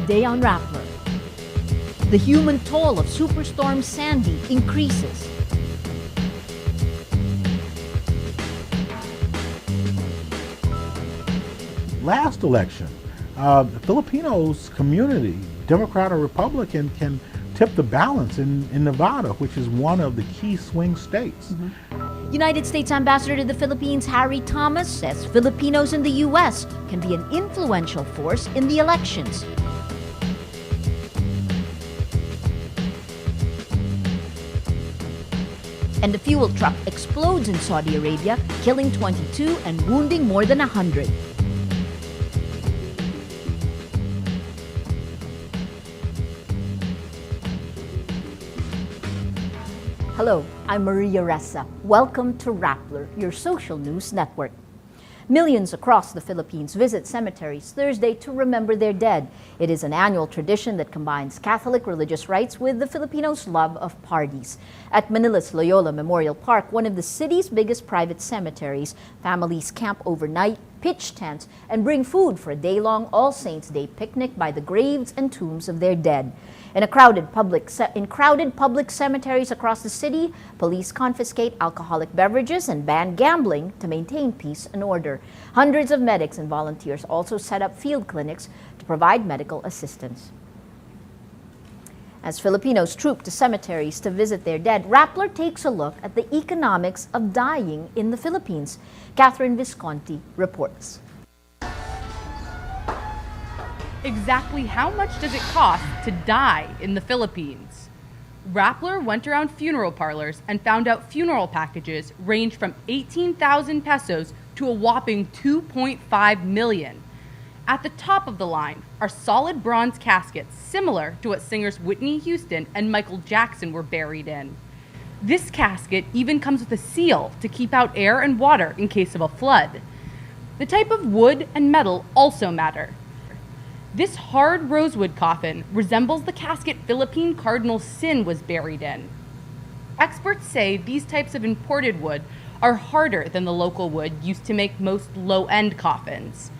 Today on Rappler, the human toll of Superstorm Sandy increases. Last election, the Filipinos community, Democrat or Republican, can tip the balance in Nevada, which is one of the key swing states. United States Ambassador to the Philippines Harry Thomas says Filipinos in the U.S. can be an influential force in the elections. And a fuel truck explodes in Saudi Arabia, killing 22 and wounding more than 100. Hello, I'm Maria Ressa. Welcome to Rappler, your social news network. Millions across the Philippines visit cemeteries Thursday to remember their dead. It is an annual tradition that combines Catholic religious rites with the Filipinos' love of parties. At Manila's Loyola Memorial Park, one of the city's biggest private cemeteries, families camp overnight, pitch tents, and bring food for a day-long All Saints' Day picnic by the graves and tombs of their dead. In crowded public cemeteries across the city, police confiscate alcoholic beverages and ban gambling to maintain peace and order. Hundreds of medics and volunteers also set up field clinics to provide medical assistance. As Filipinos troop to cemeteries to visit their dead, Rappler takes a look at the economics of dying in the Philippines. Catherine Visconti reports. Exactly how much does it cost to die in the Philippines? Rappler went around funeral parlors and found out funeral packages range from 18,000 pesos to a whopping 2.5 million. At the top of the line are solid bronze caskets similar to what singers Whitney Houston and Michael Jackson were buried in. This casket even comes with a seal to keep out air and water in case of a flood. The type of wood and metal also matter. This hard rosewood coffin resembles the casket Philippine Cardinal Sin was buried in. Experts say these types of imported wood are harder than the local wood used to make most low-end coffins.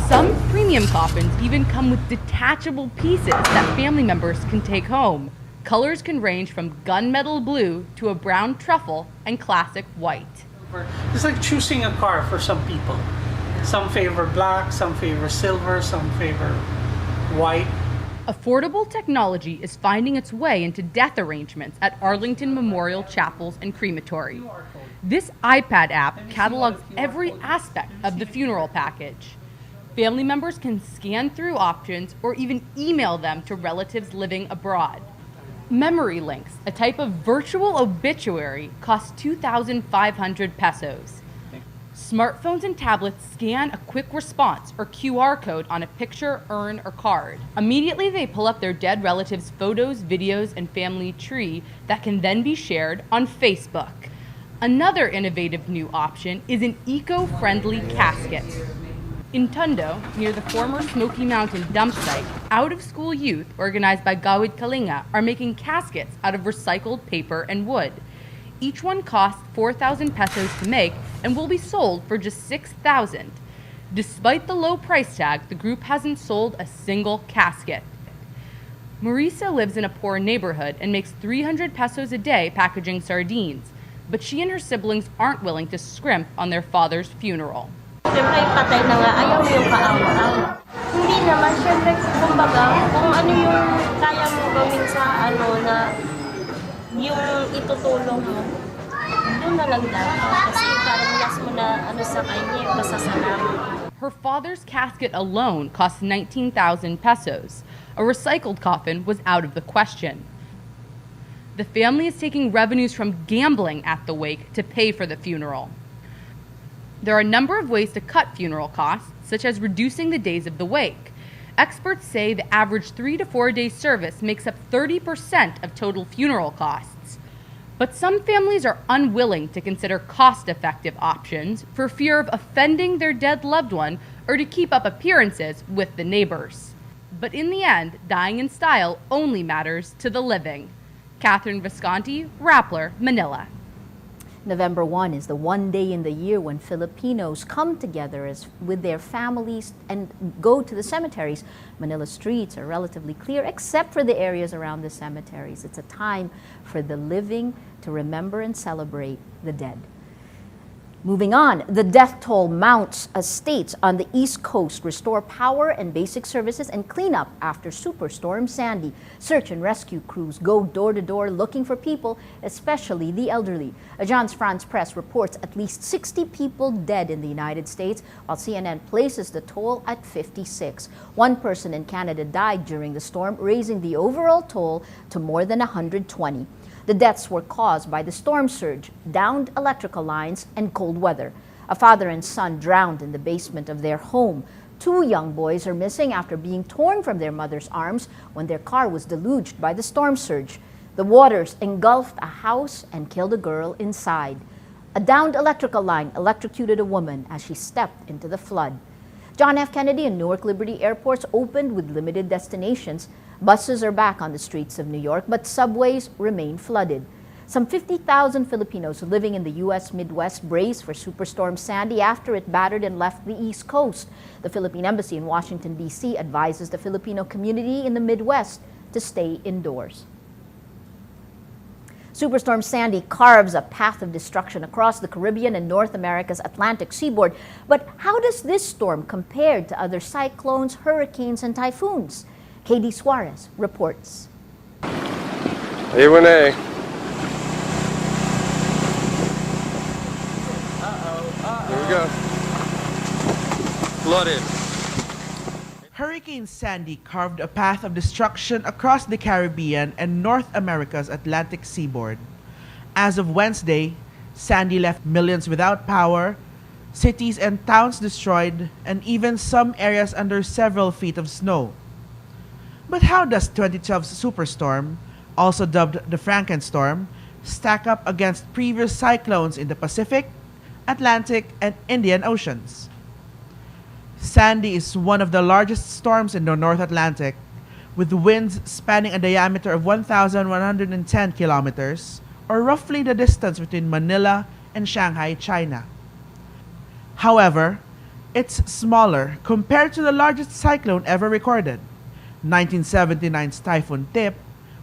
Some premium coffins even come with detachable pieces that family members can take home. Colors can range from gunmetal blue to a brown truffle and classic white. It's like choosing a car for some people. Some favor black, some favor silver, some favor white. Affordable technology is finding its way into death arrangements at Arlington Memorial Chapels and Crematory. This iPad app catalogs every aspect of the funeral package. Family members can scan through options or even email them to relatives living abroad. Memory links, a type of virtual obituary, cost 2,500 pesos. Smartphones and tablets scan a quick response or QR code on a picture, urn, or card. Immediately, they pull up their dead relatives' photos, videos, and family tree that can then be shared on Facebook. Another innovative new option is an eco-friendly casket. In Tondo, near the former Smoky Mountain dump site, out-of-school youth organized by Gawid Kalinga are making caskets out of recycled paper and wood. Each one costs 4,000 pesos to make and will be sold for just 6,000. Despite the low price tag, the group hasn't sold a single casket. Marisa lives in a poor neighborhood and makes 300 pesos a day packaging sardines, but she and her siblings aren't willing to scrimp on their father's funeral. Siyempre, patay na nga, ayaw mo yung kaawa-awa. Hindi naman, siyempre, kumbaga, kung ano yung kaya mo gawin sa na yung itutulong mo, doon na lang dapat. Kasi parang last mo na sa kanya, pasasalamat. Her father's casket alone cost 19,000 pesos. A recycled coffin was out of the question. The family is taking revenues from gambling at the wake to pay for the funeral. There are a number of ways to cut funeral costs, such as reducing the days of the wake. Experts say the average 3 to 4 day service makes up 30% of total funeral costs. But some families are unwilling to consider cost-effective options for fear of offending their dead loved one or to keep up appearances with the neighbors. But in the end, dying in style only matters to the living. Catherine Visconti, Rappler, Manila. November 1 is the one day in the year when Filipinos come together with their families and go to the cemeteries. Manila streets are relatively clear except for the areas around the cemeteries. It's a time for the living to remember and celebrate the dead. Moving on, the death toll mounts as states on the East Coast restore power and basic services and clean up after Superstorm Sandy. Search and rescue crews go door to door looking for people, especially the elderly. Agence France-Presse reports at least 60 people dead in the United States, while CNN places the toll at 56. One person in Canada died during the storm, raising the overall toll to more than 120. The deaths were caused by the storm surge, downed electrical lines, and cold weather. A father and son drowned in the basement of their home. 2 young boys are missing after being torn from their mother's arms when their car was deluged by the storm surge. The waters engulfed a house and killed a girl inside. A downed electrical line electrocuted a woman as she stepped into the flood. John F. Kennedy and Newark Liberty airports opened with limited destinations. Buses are back on the streets of New York, but subways remain flooded. Some 50,000 Filipinos living in the U.S. Midwest brace for Superstorm Sandy after it battered and left the East Coast. The Philippine Embassy in Washington, D.C. advises the Filipino community in the Midwest to stay indoors. Superstorm Sandy carves a path of destruction across the Caribbean and North America's Atlantic seaboard. But how does this storm compare to other cyclones, hurricanes, and typhoons? Katie Suarez reports. A1A. Here we go. Flooded. Hurricane Sandy carved a path of destruction across the Caribbean and North America's Atlantic seaboard. As of Wednesday, Sandy left millions without power, cities and towns destroyed, and even some areas under several feet of snow. But how does 2012's superstorm, also dubbed the Frankenstorm, stack up against previous cyclones in the Pacific, Atlantic, and Indian Oceans? Sandy is one of the largest storms in the North Atlantic, with winds spanning a diameter of 1,110 kilometers, or roughly the distance between Manila and Shanghai, China. However, it's smaller compared to the largest cyclone ever recorded. 1979's Typhoon Tip,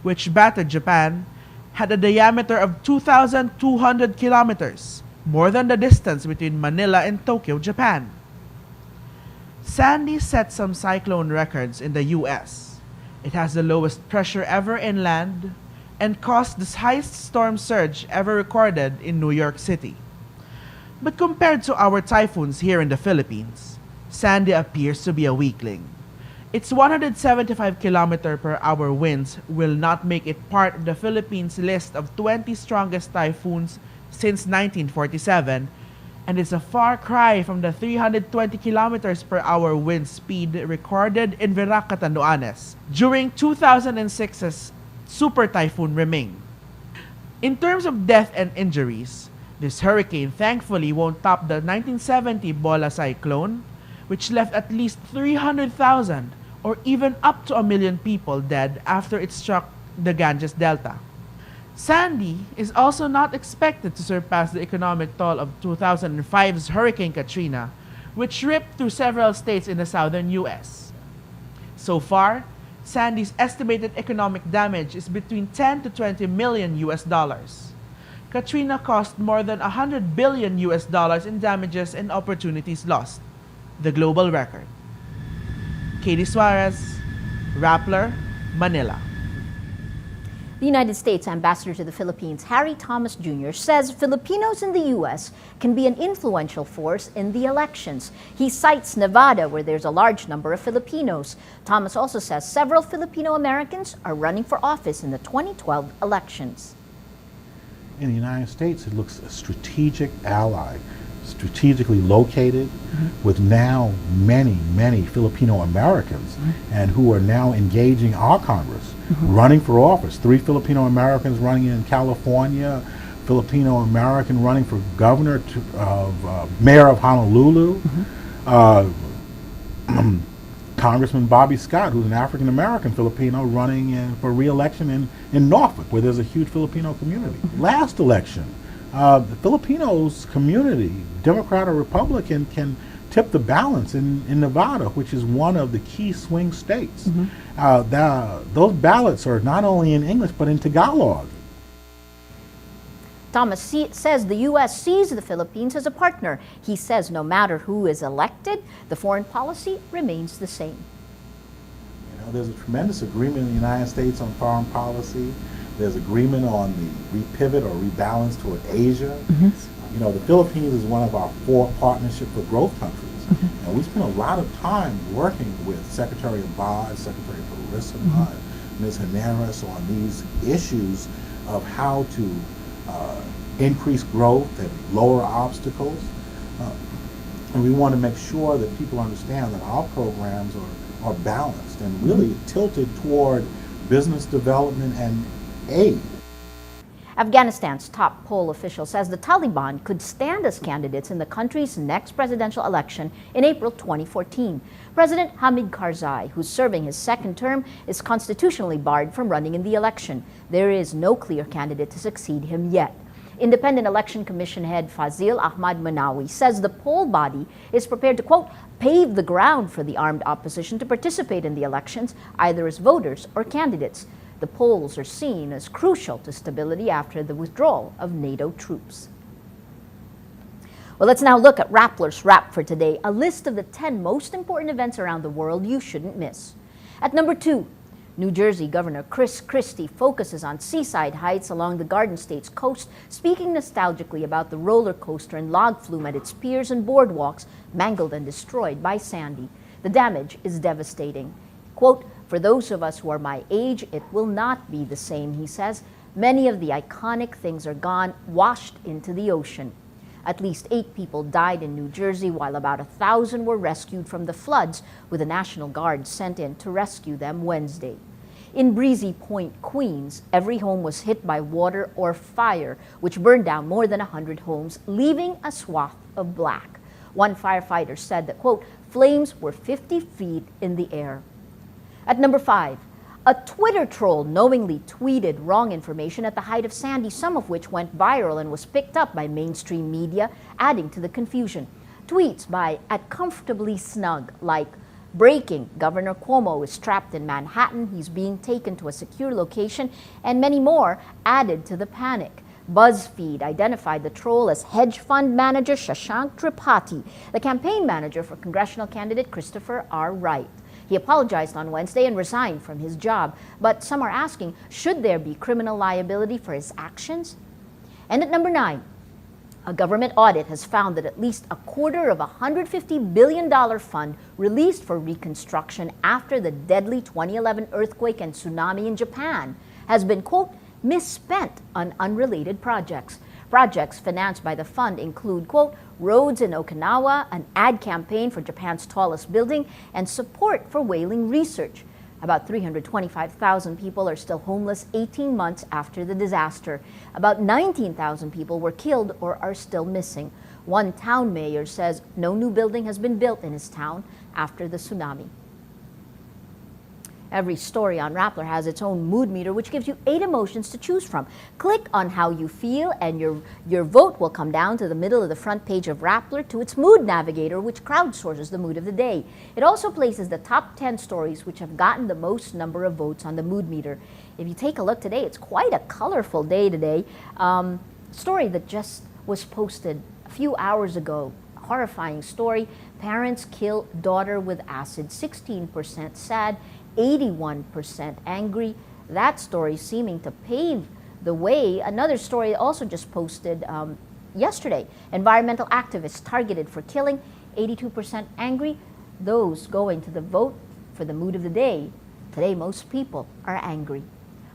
which battered Japan, had a diameter of 2,200 kilometers, more than the distance between Manila and Tokyo, Japan. Sandy set some cyclone records in the U.S. It has the lowest pressure ever inland and caused the highest storm surge ever recorded in New York City. But compared to our typhoons here in the Philippines, Sandy appears to be a weakling. Its 175 km/h winds will not make it part of the Philippines' list of 20 strongest typhoons since 1947, and is a far cry from the 320 km/h wind speed recorded in Verac, Catanduanes during 2006's Super Typhoon Reming. In terms of death and injuries, this hurricane thankfully won't top the 1970 Bola cyclone, which left at least 300,000 or even up to 1 million people dead after it struck the Ganges Delta. Sandy is also not expected to surpass the economic toll of 2005's Hurricane Katrina, which ripped through several states in the southern U.S. So far, Sandy's estimated economic damage is between 10 to 20 million US dollars. Katrina cost more than 100 billion US dollars in damages and opportunities lost. The global record. Katie Suarez, Rappler, Manila. The United States Ambassador to the Philippines, Harry Thomas Jr., says Filipinos in the U.S. can be an influential force in the elections. He cites Nevada, where there's a large number of Filipinos. Thomas also says several Filipino Americans are running for office in the 2012 elections. In the United States, it looks a strategic ally, strategically located, with now many Filipino Americans, and who are now engaging our Congress, running for office. 3 Filipino Americans running in California, Filipino American running for governor, mayor of Honolulu, Congressman Bobby Scott, who's an African American Filipino, running for re-election in Norfolk, where there's a huge Filipino community. Last election, the Filipinos community, Democrat or Republican, can tip the balance in Nevada, which is one of the key swing states. Those ballots are not only in English, but in Tagalog. Thomas says the U.S. sees the Philippines as a partner. He says no matter who is elected, the foreign policy remains the same. You know, there's a tremendous agreement in the United States on foreign policy. There's agreement on the repivot or rebalance toward Asia. You know, the Philippines is one of our 4 partnership for growth countries. And we spent a lot of time working with Secretary Abad, Secretary Bellissima, and Ms. Heneres on these issues of how to increase growth and lower obstacles. And we want to make sure that people understand that our programs are balanced and really tilted toward business development and aid. Afghanistan's top poll official says the Taliban could stand as candidates in the country's next presidential election in April 2014. President Hamid Karzai, who's serving his 2nd term, is constitutionally barred from running in the election. There is no clear candidate to succeed him yet. Independent Election Commission head Fazil Ahmad Manawi says the poll body is prepared to, quote, pave the ground for the armed opposition to participate in the elections, either as voters or candidates. The polls are seen as crucial to stability after the withdrawal of NATO troops. Well, let's now look at Rappler's Wrap for today, a list of the 10 most important events around the world you shouldn't miss. At number 2, New Jersey Governor Chris Christie focuses on seaside heights along the Garden State's coast, speaking nostalgically about the roller coaster and log flume at its piers and boardwalks mangled and destroyed by Sandy. The damage is devastating. Quote, for those of us who are my age, it will not be the same, he says. Many of the iconic things are gone, washed into the ocean. At least 8 people died in New Jersey, while about 1,000 were rescued from the floods, with the National Guard sent in to rescue them Wednesday. In Breezy Point, Queens, every home was hit by water or fire, which burned down more than 100 homes, leaving a swath of black. One firefighter said that, quote, flames were 50 feet in the air. At number 5, a Twitter troll knowingly tweeted wrong information at the height of Sandy, some of which went viral and was picked up by mainstream media, adding to the confusion. Tweets by @comfortably_snug like, breaking, Governor Cuomo is trapped in Manhattan, he's being taken to a secure location, and many more added to the panic. BuzzFeed identified the troll as hedge fund manager Shashank Tripathi, the campaign manager for congressional candidate Christopher R. Wright. He apologized on Wednesday and resigned from his job, but some are asking, should there be criminal liability for his actions? And at number 9, a government audit has found that at least a quarter of a $150 billion fund released for reconstruction after the deadly 2011 earthquake and tsunami in Japan has been, quote, misspent on unrelated projects. Projects financed by the fund include, quote, roads in Okinawa, an ad campaign for Japan's tallest building, and support for whaling research. About 325,000 people are still homeless 18 months after the disaster. About 19,000 people were killed or are still missing. One town mayor says no new building has been built in his town after the tsunami. Every story on Rappler has its own mood meter, which gives you 8 emotions to choose from. Click on how you feel, and your vote will come down to the middle of the front page of Rappler to its mood navigator, which crowdsources the mood of the day. It also places the top 10 stories which have gotten the most number of votes on the mood meter. If you take a look today, it's quite a colorful day today. Story that just was posted a few hours ago. Horrifying story. Parents kill daughter with acid. 16% sad. 81% angry. That story seeming to pave the way. Another story also just posted yesterday. Environmental activists targeted for killing. 82% angry. Those going to the vote for the mood of the day. Today, most people are angry.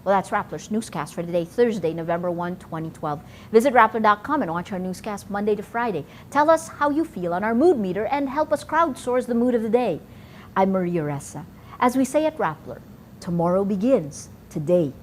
Well, that's Rappler's Newscast for today, Thursday, November 1, 2012. Visit Rappler.com and watch our newscast Monday to Friday. Tell us how you feel on our mood meter and help us crowdsource the mood of the day. I'm Maria Ressa. As we say at Rappler, tomorrow begins today.